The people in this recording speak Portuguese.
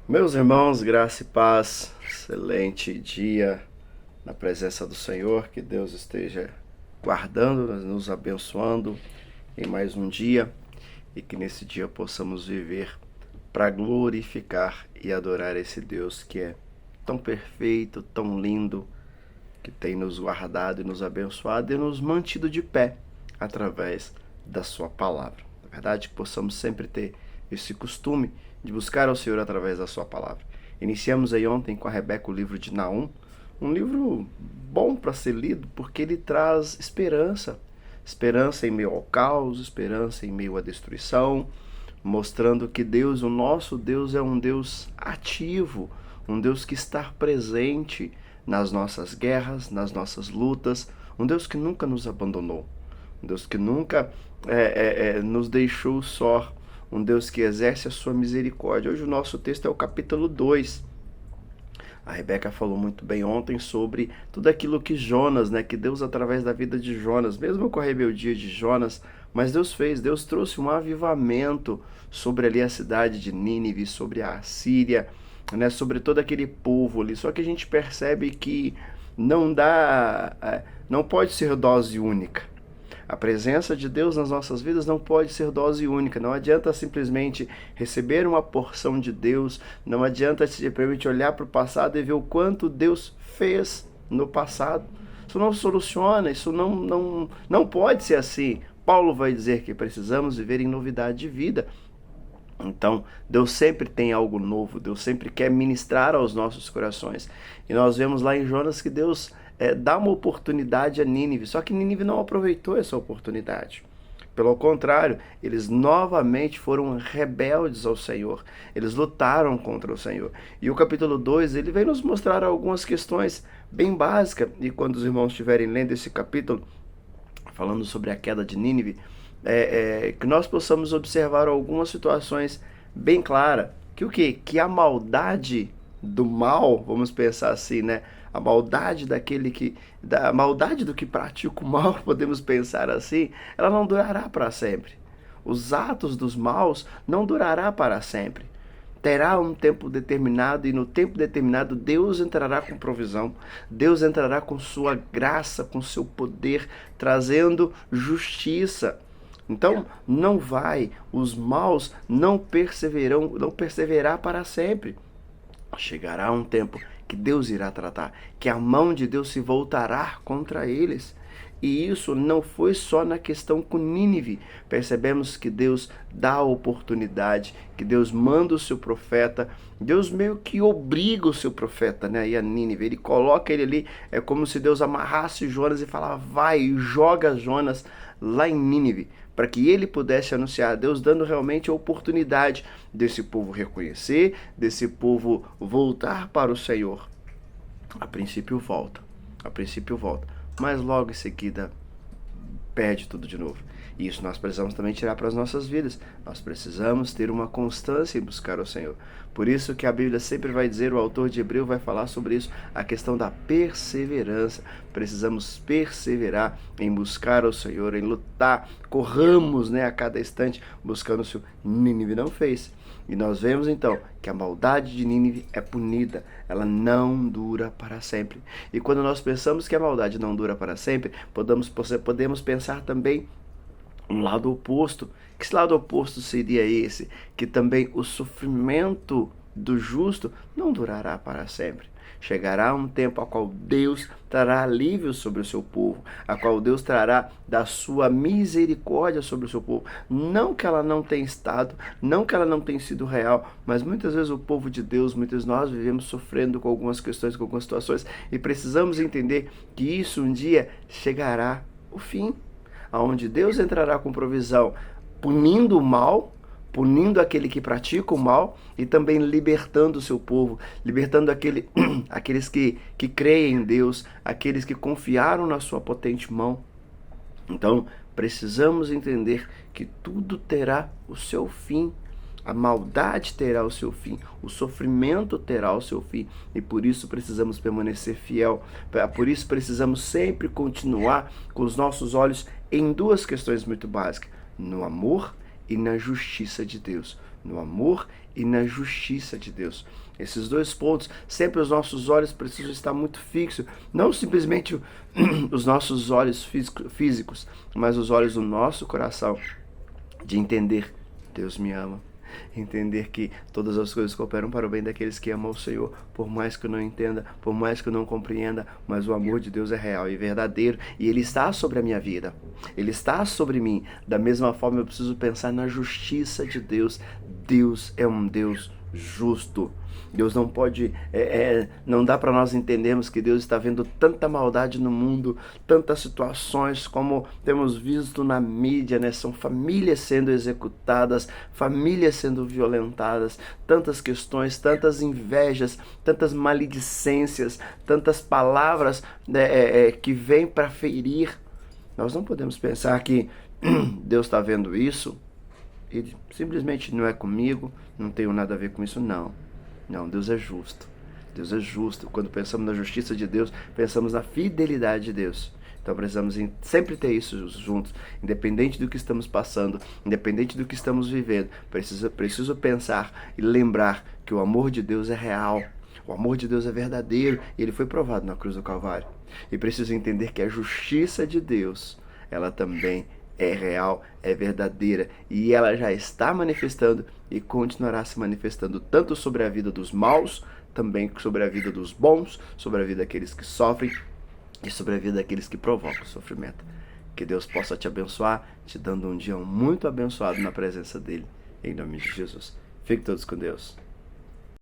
Meus irmãos, graça e paz, excelente dia na presença do Senhor, que Deus esteja guardando, nos abençoando em mais um dia e que nesse dia possamos viver para glorificar e adorar esse Deus que é tão perfeito, tão lindo, que tem nos guardado e nos abençoado e nos mantido de pé através da sua palavra. Na verdade, que possamos sempre ter esse costume de buscar ao Senhor através da sua palavra. Iniciamos aí ontem com a Rebeca o livro de Naum, um livro bom para ser lido porque ele traz esperança. Esperança em meio ao caos, esperança em meio à destruição, mostrando que Deus, o nosso Deus, é um Deus ativo, um Deus que está presente nas nossas guerras, nas nossas lutas, um Deus que nunca nos abandonou, um Deus que nunca nos deixou só, um Deus que exerce a sua misericórdia. Hoje o nosso texto é o capítulo 2. A Rebeca falou muito bem ontem sobre tudo aquilo que Jonas, que Deus através da vida de Jonas, mesmo com a rebeldia de Jonas, mas Deus fez, Deus trouxe um avivamento sobre ali a cidade de Nínive, sobre a Síria, sobre todo aquele povo ali. Só que a gente percebe que não pode ser dose única. A presença de Deus nas nossas vidas não pode ser dose única. Não adianta simplesmente receber uma porção de Deus. Não adianta simplesmente olhar para o passado e ver o quanto Deus fez no passado. Isso não soluciona, isso não pode ser assim. Paulo vai dizer que precisamos viver em novidade de vida. Então, Deus sempre tem algo novo, Deus sempre quer ministrar aos nossos corações. E nós vemos lá em Jonas que Deus dá uma oportunidade a Nínive, só que Nínive não aproveitou essa oportunidade. Pelo contrário, eles novamente foram rebeldes ao Senhor, eles lutaram contra o Senhor. E o capítulo 2, ele vem nos mostrar algumas questões bem básicas, e quando os irmãos estiverem lendo esse capítulo, falando sobre a queda de Nínive, que nós possamos observar algumas situações bem claras. Que o quê? Que a maldade do mal, vamos pensar assim, A maldade a maldade do que pratica o mal, podemos pensar assim, ela não durará para sempre. Os atos dos maus não durará para sempre. Terá um tempo determinado e no tempo determinado Deus entrará com provisão, Deus entrará com sua graça, com seu poder, trazendo justiça. Então, os maus não perseverar para sempre. Chegará um tempo que Deus irá tratar, que a mão de Deus se voltará contra eles. E isso não foi só na questão com Nínive. Percebemos que Deus dá a oportunidade, que Deus manda o seu profeta, Deus meio que obriga o seu profeta, e a Nínive. Ele coloca ele ali, é como se Deus amarrasse Jonas e falava, vai, joga Jonas lá em Nínive, para que ele pudesse anunciar, Deus dando realmente a oportunidade desse povo reconhecer, desse povo voltar para o Senhor. A princípio volta, mas logo em seguida perde tudo de novo. E isso nós precisamos também tirar para as nossas vidas. Nós precisamos ter uma constância em buscar o Senhor. Por isso que a Bíblia sempre vai dizer, o autor de Hebreu vai falar sobre isso, a questão da perseverança. Precisamos perseverar em buscar o Senhor, em lutar. Corramos, a cada instante buscando o Senhor. Nínive não fez. E nós vemos então que a maldade de Nínive é punida, ela não dura para sempre. E quando nós pensamos que a maldade não dura para sempre, podemos pensar também um lado oposto. Que esse lado oposto seria esse, que também o sofrimento do justo não durará para sempre. Chegará um tempo a qual Deus trará alívio sobre o seu povo, a qual Deus trará da sua misericórdia sobre o seu povo. Não que ela não tenha estado, não que ela não tenha sido real, mas muitas vezes o povo de Deus, muitos de nós vivemos sofrendo com algumas questões, com algumas situações, e precisamos entender que isso um dia chegará o fim, aonde Deus entrará com provisão, punindo o mal, punindo aquele que pratica o mal e também libertando o seu povo, libertando aqueles que creem em Deus, aqueles que confiaram na sua potente mão. Então, precisamos entender que tudo terá o seu fim. A maldade terá o seu fim, o sofrimento terá o seu fim, e por isso precisamos permanecer fiel, por isso precisamos sempre continuar com os nossos olhos em duas questões muito básicas, no amor e na justiça de Deus. no amor e na justiça de Deus. Esses dois pontos, sempre os nossos olhos precisam estar muito fixos, não simplesmente os nossos olhos físicos, mas os olhos do nosso coração, de entender: Deus me ama. Entender que todas as coisas cooperam para o bem daqueles que amam o Senhor, por mais que eu não entenda, por mais que eu não compreenda, mas o amor de Deus é real e verdadeiro, e Ele está sobre a minha vida, Ele está sobre mim. Da mesma forma, eu preciso pensar na justiça de Deus. Deus é um Deus justo. Deus não pode, não dá para nós entendermos que Deus está vendo tanta maldade no mundo, tantas situações como temos visto na mídia, né? São famílias sendo executadas, famílias sendo violentadas, tantas questões, tantas invejas, tantas maledicências, tantas palavras, né, que vêm para ferir. Nós não podemos pensar que Deus está vendo isso e simplesmente não é comigo, não tenho nada a ver com isso, não. Não, Deus é justo. Deus é justo. Quando pensamos na justiça de Deus, pensamos na fidelidade de Deus. Então precisamos sempre ter isso juntos, independente do que estamos passando, independente do que estamos vivendo. Preciso pensar e lembrar que o amor de Deus é real. O amor de Deus é verdadeiro e ele foi provado na cruz do Calvário. E preciso entender que a justiça de Deus, ela também é real, é verdadeira, e ela já está manifestando e continuará se manifestando tanto sobre a vida dos maus, também sobre a vida dos bons, sobre a vida daqueles que sofrem e sobre a vida daqueles que provocam sofrimento. Que Deus possa te abençoar, te dando um dia muito abençoado na presença dele, em nome de Jesus. Fiquem todos com Deus.